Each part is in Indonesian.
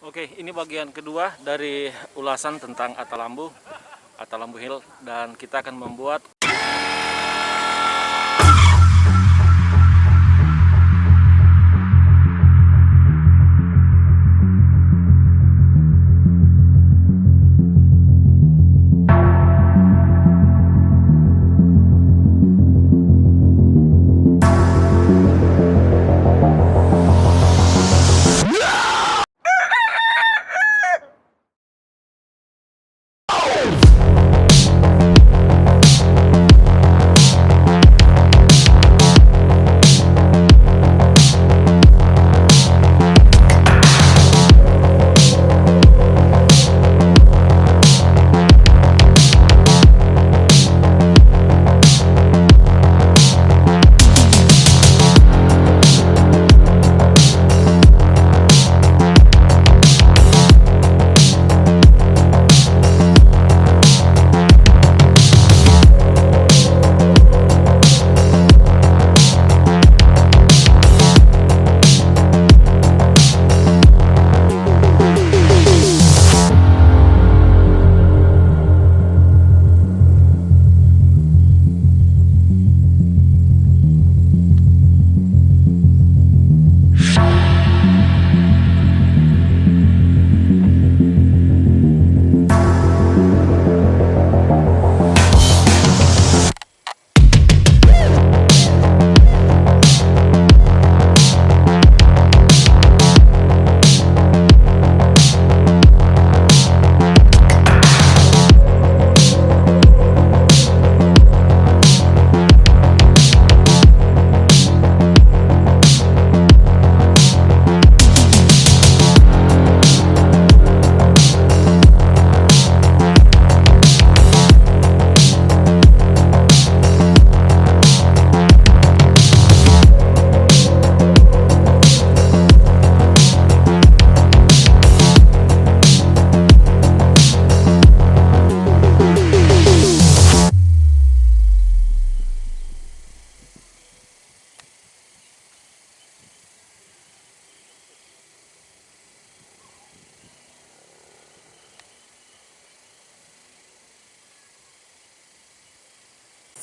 Oke, ini bagian kedua dari ulasan tentang Atalambu Hill, dan kita akan membuat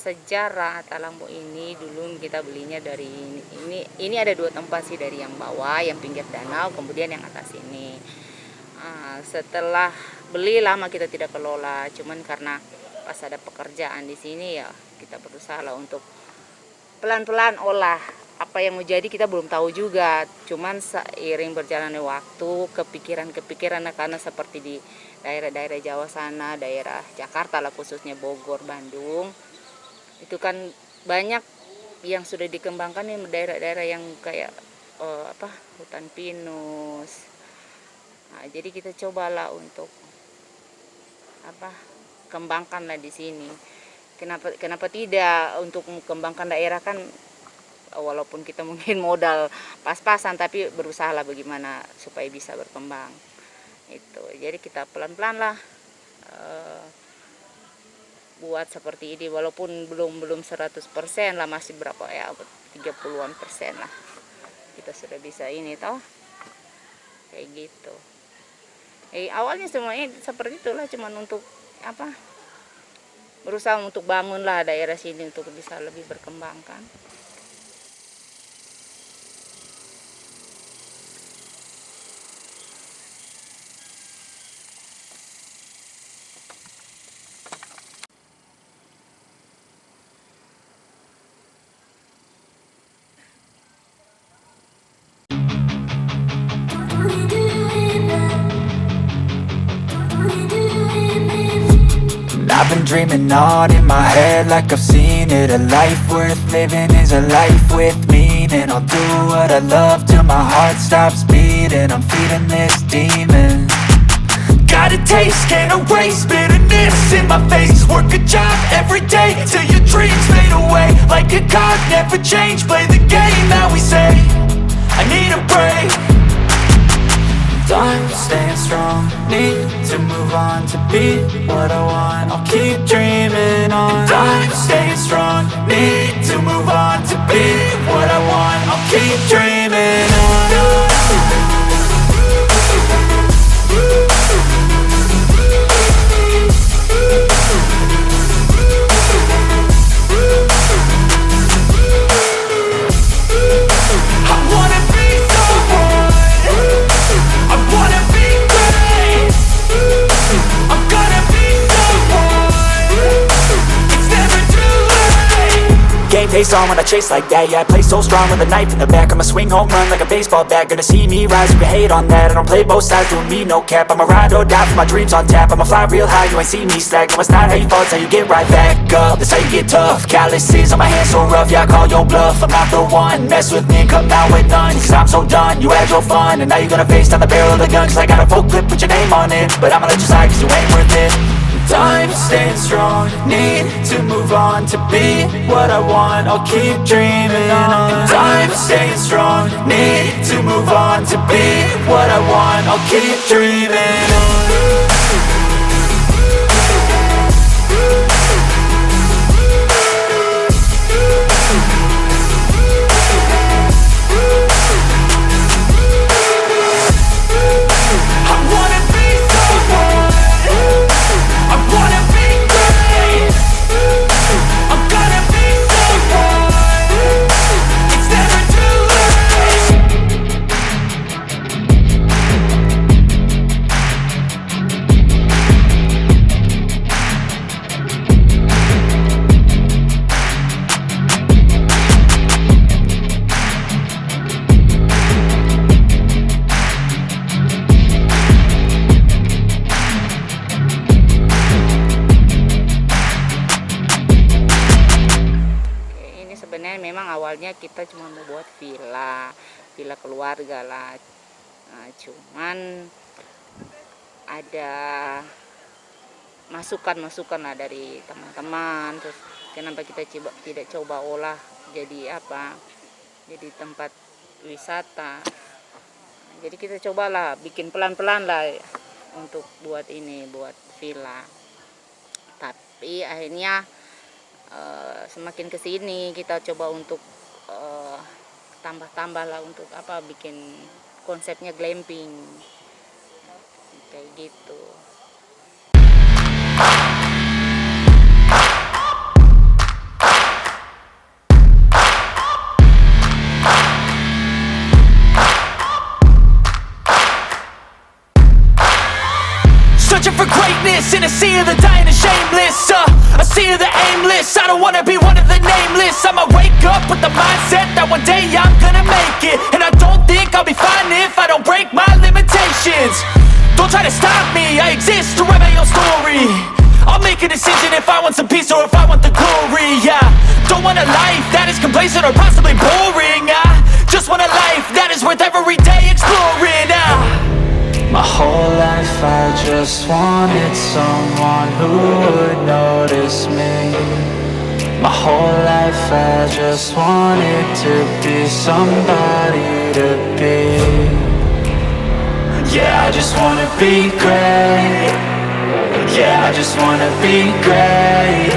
sejarah Atalambu ini dulu kita belinya dari ini ada dua tempat sih, dari yang bawah yang pinggir danau, kemudian yang atas ini. Setelah beli lama kita tidak kelola, cuman karena pas ada pekerjaan di sini ya kita berusaha lah untuk pelan-pelan olah. Apa yang mau jadi kita belum tahu juga, cuman seiring berjalannya waktu kepikiran karena seperti di daerah-daerah Jawa sana, daerah Jakarta lah khususnya Bogor, Bandung, itu kan banyak yang sudah dikembangkan nih, daerah-daerah yang kayak hutan pinus. Nah, jadi kita cobalah untuk kembangkanlah di sini. Kenapa tidak untuk mengembangkan daerah kan, walaupun kita mungkin modal pas-pasan tapi berusaha lah bagaimana supaya bisa berkembang. Itu. Jadi kita pelan-pelan lah buat seperti ini, walaupun belum 100% lah, masih berapa ya, 30-an% lah kita sudah bisa ini toh, kayak gitu. Awalnya semuanya seperti itulah, cuman untuk berusaha untuk bangun lah daerah sini untuk bisa lebih berkembang kan. I've been dreaming on in my head like I've seen it. A life worth living is a life with meaning. I'll do what I love till my heart stops beating. I'm feeding this demon. Got a taste, can't erase bitterness in my face. Work a job every day till your dreams fade away. Like a card, never change, play the game that we say. I need a break. Time staying strong, need to move on to be what I want. I'll keep dreaming on. I'm staying strong, need to move on to be what I want. I'll keep dreaming on. pace on when I chase like that. Yeah, I play so strong with a knife in the back. I'ma swing home run like a baseball bat. Gonna see me rise, you can hate on that. I don't play both sides, doing me no cap. I'ma ride or die for my dreams on tap. I'ma fly real high, you ain't see me slack. No, it's not how you fall, it's how you get right back up. That's how you get tough. Calluses on my hands so rough, yeah, I call your bluff. I'm not the one, mess with me and come out with none. Cause I'm so done, you had your fun. And now you're gonna face down the barrel of the gun. Cause I got a full clip, put your name on it. But I'ma let you slide cause you ain't worth it. Time staying strong, need to move on to be what I want, I'll keep dreaming on. Time staying strong, need to move on to be what I want, I'll keep dreaming on. Memang awalnya kita cuma mau buat villa keluarga lah. Nah, cuman ada masukan lah dari teman-teman. Terus kenapa kita tidak coba olah jadi jadi tempat wisata. Jadi kita cobalah bikin pelan-pelan lah untuk buat villa. Tapi akhirnya semakin kesini kita coba untuk tambah lah untuk bikin konsepnya glamping kayak gitu. Searching for greatness in a sea of the dying and shameless, a sea of the aimless. I don't wanna be one of the nameless. I'ma wake up with the mindset that one day I'm gonna make it. And I don't think I'll be fine if I don't break my limitations. Don't try to stop me, I exist to write my own story. I'll make a decision if I want some peace or if I want the glory. Yeah, don't want a life that is complacent or possibly boring. I just want a life that is worth every day exploring. My whole life I just wanted someone who would notice me. My whole life I just wanted to be somebody to be. Yeah, I just wanna be great. Yeah, I just wanna be great.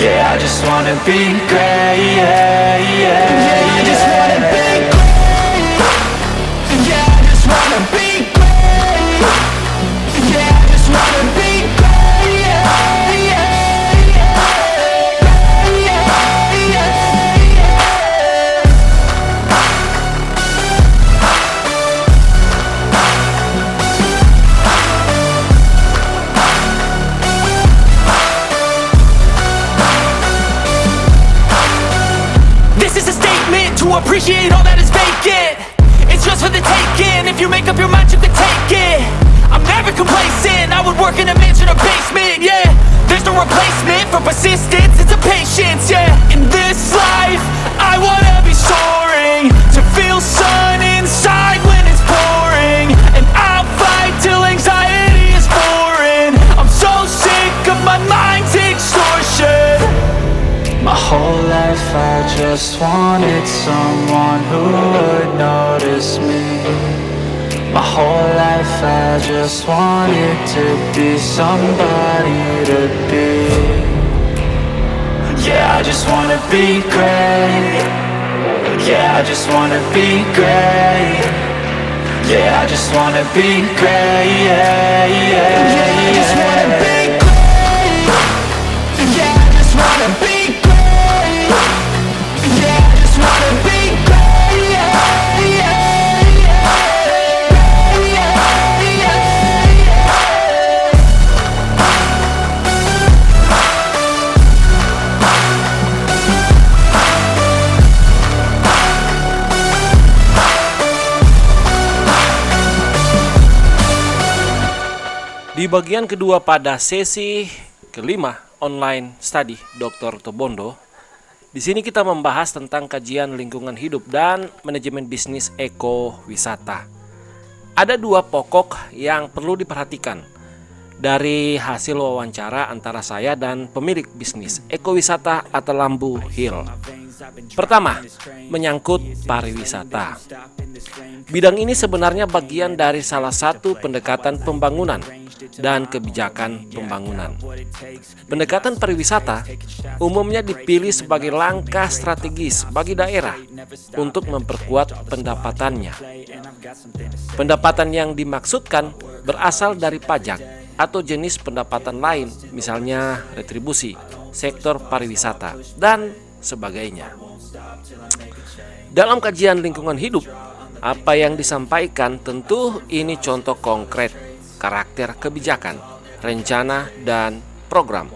Yeah, I just wanna be great. Yeah, I just wanna be great. Yeah, I just wanna be great. Yeah, I just wanna be great. Yeah, This is a statement to appreciate all that is vacant. It's just for the taking. If you make up your mind, you can take it. I'm never complacent, I would work in a mansion or basement, yeah. There's no replacement for persistence, it's a patience, yeah. In this life, I wanna be soaring, to feel sun inside when it's pouring. And I'll fight till anxiety is foreign. I'm so sick of my mind's extortion. My whole life I just wanted someone who would notice me. My whole life I just wanted to be somebody to be. Yeah, I just wanna be great. Yeah, I just wanna be great. Yeah, I just wanna be great. Yeah, I just wanna be great. Yeah, I just wanna be great. Yeah, I just wanna be great. Di bagian kedua pada sesi kelima online study Dr. Tobondo, di sini kita membahas tentang kajian lingkungan hidup dan manajemen bisnis ekowisata. Ada dua pokok yang perlu diperhatikan dari hasil wawancara antara saya dan pemilik bisnis ekowisata Atalambu Hill. Pertama, menyangkut pariwisata. Bidang ini sebenarnya bagian dari salah satu pendekatan pembangunan dan kebijakan pembangunan. Pendekatan pariwisata umumnya dipilih sebagai langkah strategis bagi daerah untuk memperkuat pendapatannya. Pendapatan yang dimaksudkan berasal dari pajak atau jenis pendapatan lain, misalnya retribusi, sektor pariwisata, dan sebagainya. Dalam kajian lingkungan hidup, apa yang disampaikan tentu ini contoh konkret karakter kebijakan, rencana, dan program.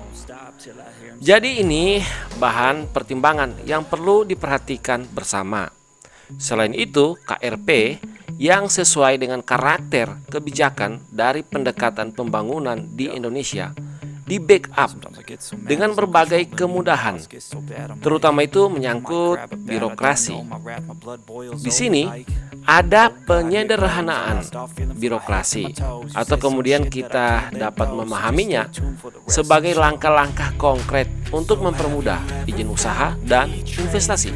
Jadi ini bahan pertimbangan yang perlu diperhatikan bersama. Selain itu, KRP yang sesuai dengan karakter kebijakan dari pendekatan pembangunan di Indonesia di backup dengan berbagai kemudahan, terutama itu menyangkut birokrasi. Di sini ada penyederhanaan birokrasi, atau kemudian kita dapat memahaminya sebagai langkah-langkah konkret untuk mempermudah izin usaha dan investasi.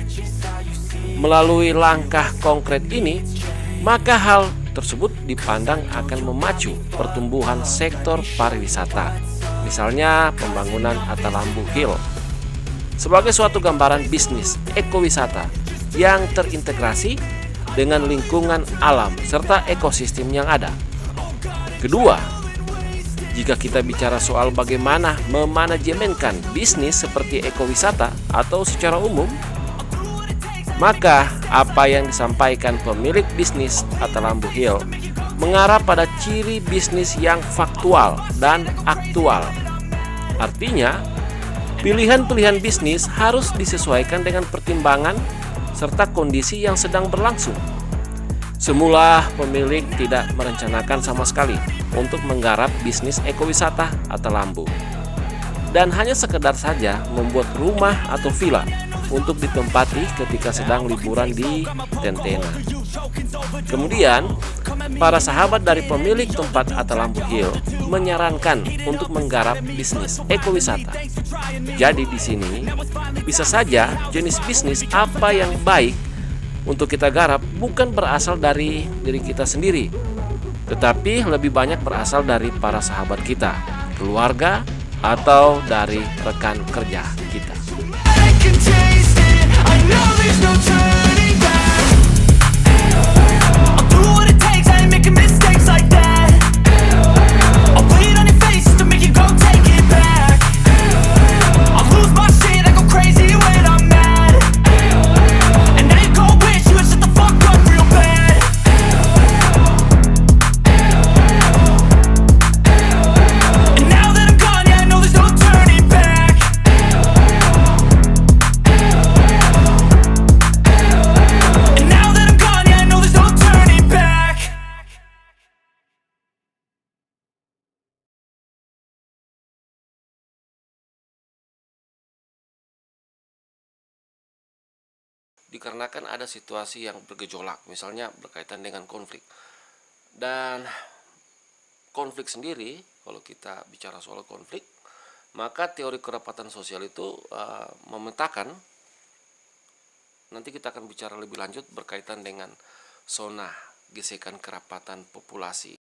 Melalui langkah konkret ini, maka hal tersebut dipandang akan memacu pertumbuhan sektor pariwisata, misalnya pembangunan Atalambu Hill, sebagai suatu gambaran bisnis ekowisata yang terintegrasi dengan lingkungan alam serta ekosistem yang ada. Kedua, jika kita bicara soal bagaimana memanajemenkan bisnis seperti ekowisata atau secara umum, maka apa yang disampaikan pemilik bisnis Atalambu Hill mengarah pada ciri bisnis yang faktual dan aktual. Artinya, pilihan-pilihan bisnis harus disesuaikan dengan pertimbangan serta kondisi yang sedang berlangsung. Semula pemilik tidak merencanakan sama sekali untuk menggarap bisnis ekowisata Atalambu, dan hanya sekedar saja membuat rumah atau villa untuk ditempati ketika sedang liburan di Tentena. Kemudian, para sahabat dari pemilik tempat Atalambu Hill menyarankan untuk menggarap bisnis ekowisata. Jadi di sini bisa saja jenis bisnis apa yang baik untuk kita garap bukan berasal dari diri kita sendiri, tetapi lebih banyak berasal dari para sahabat kita, keluarga, atau dari rekan kerja kita. Dikarenakan ada situasi yang bergejolak, misalnya berkaitan dengan konflik. Dan konflik sendiri, kalau kita bicara soal konflik, maka teori kerapatan sosial itu memetakan, nanti kita akan bicara lebih lanjut berkaitan dengan zona gesekan kerapatan populasi.